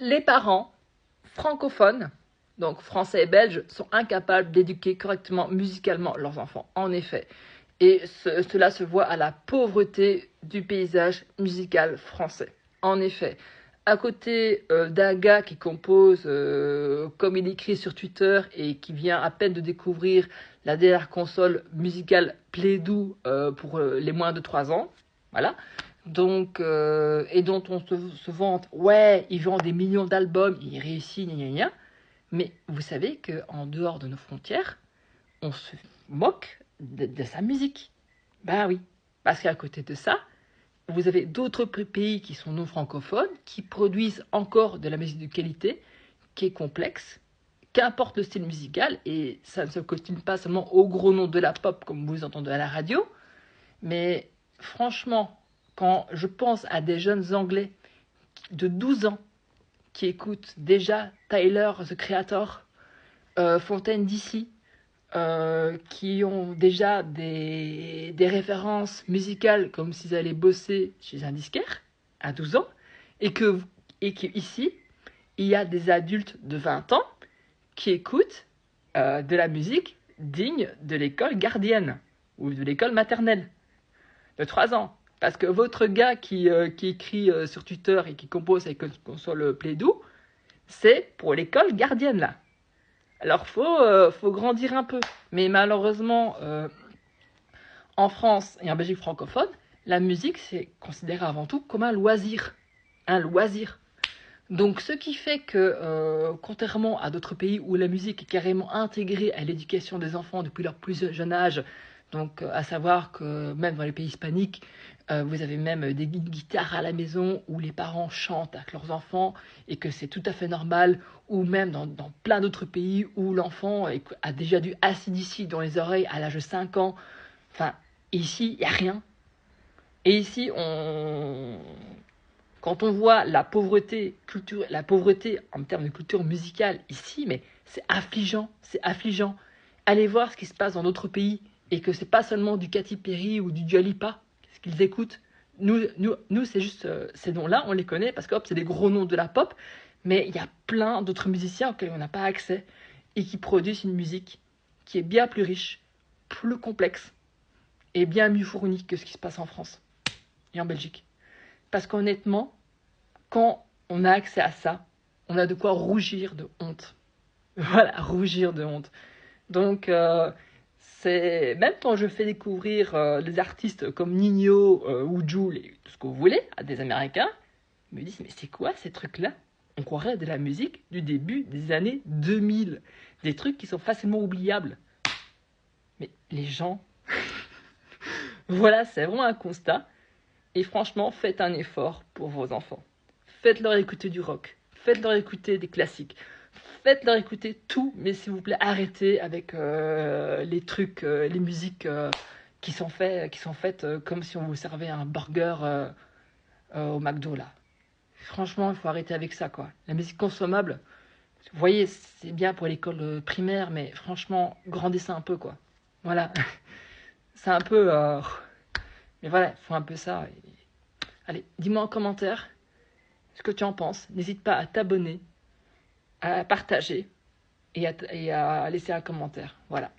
Les parents francophones, donc français et belges, sont incapables d'éduquer correctement musicalement leurs enfants, en effet. Et cela se voit à la pauvreté du paysage musical français. En effet, à côté d'un gars qui compose comme il écrit sur Twitter et qui vient à peine de découvrir la dernière console musicale Play-Doh pour les moins de 3 ans, voilà, donc, et dont on se vante, ouais, il vend des millions d'albums, il réussit, gna gna gna. Mais vous savez qu'en dehors de nos frontières, on se moque de sa musique. Ben oui, parce qu'à côté de ça, vous avez d'autres pays qui sont non francophones, qui produisent encore de la musique de qualité, qui est complexe, qu'importe le style musical, et ça ne se continue pas seulement au gros nom de la pop comme vous entendez à la radio, mais franchement, quand je pense à des jeunes Anglais de 12 ans qui écoutent déjà Tyler, The Creator, Fontaine d'ici, qui ont déjà des références musicales comme s'ils allaient bosser chez un disquaire à 12 ans, et que ici, il y a des adultes de 20 ans qui écoutent de la musique digne de l'école gardienne ou de l'école maternelle de 3 ans. Parce que votre gars qui écrit sur Twitter et qui compose avec une console Play-Doh, c'est pour l'école gardienne là. Alors faut grandir un peu. Mais malheureusement, en France et en Belgique francophone, la musique c'est considéré avant tout comme un loisir. Un loisir. Donc ce qui fait que, contrairement à d'autres pays où la musique est carrément intégrée à l'éducation des enfants depuis leur plus jeune âge, donc à savoir que même dans les pays hispaniques, vous avez même des guitares à la maison où les parents chantent avec leurs enfants et que c'est tout à fait normal, ou même dans plein d'autres pays où l'enfant a déjà du AC/DC dans les oreilles à l'âge de 5 ans. Enfin, ici, il n'y a rien. Et ici, quand on voit la pauvreté en termes de culture musicale ici, mais c'est affligeant, c'est affligeant. Allez voir ce qui se passe dans d'autres pays et que c'est pas seulement du Katy Perry ou du Dua Lipa, ce qu'ils écoutent. Nous c'est juste ces noms-là, on les connaît parce que hop, c'est des gros noms de la pop, mais il y a plein d'autres musiciens auxquels on n'a pas accès et qui produisent une musique qui est bien plus riche, plus complexe et bien mieux fournie que ce qui se passe en France et en Belgique. Parce qu'honnêtement, quand on a accès à ça, on a de quoi rougir de honte. Voilà, rougir de honte. Donc, c'est même quand je fais découvrir des artistes comme Nino ou Jul et tout ce que vous voulez à des Américains, ils me disent mais c'est quoi ces trucs-là? On croirait de la musique du début des années 2000, des trucs qui sont facilement oubliables. Mais les gens, voilà, c'est vraiment un constat. Et franchement, faites un effort pour vos enfants. Faites-leur écouter du rock. Faites-leur écouter des classiques. Faites-leur écouter tout, mais s'il vous plaît, arrêtez avec les trucs, les musiques qui sont faites comme si on vous servait un burger au McDo, là. Franchement, il faut arrêter avec ça, quoi. La musique consommable, vous voyez, c'est bien pour l'école primaire, mais franchement, grandissez un peu, quoi. Voilà. C'est un peu... mais voilà, il faut un peu ça. Allez, dis-moi en commentaire ce que tu en penses. N'hésite pas à t'abonner, à partager et à laisser un commentaire. Voilà.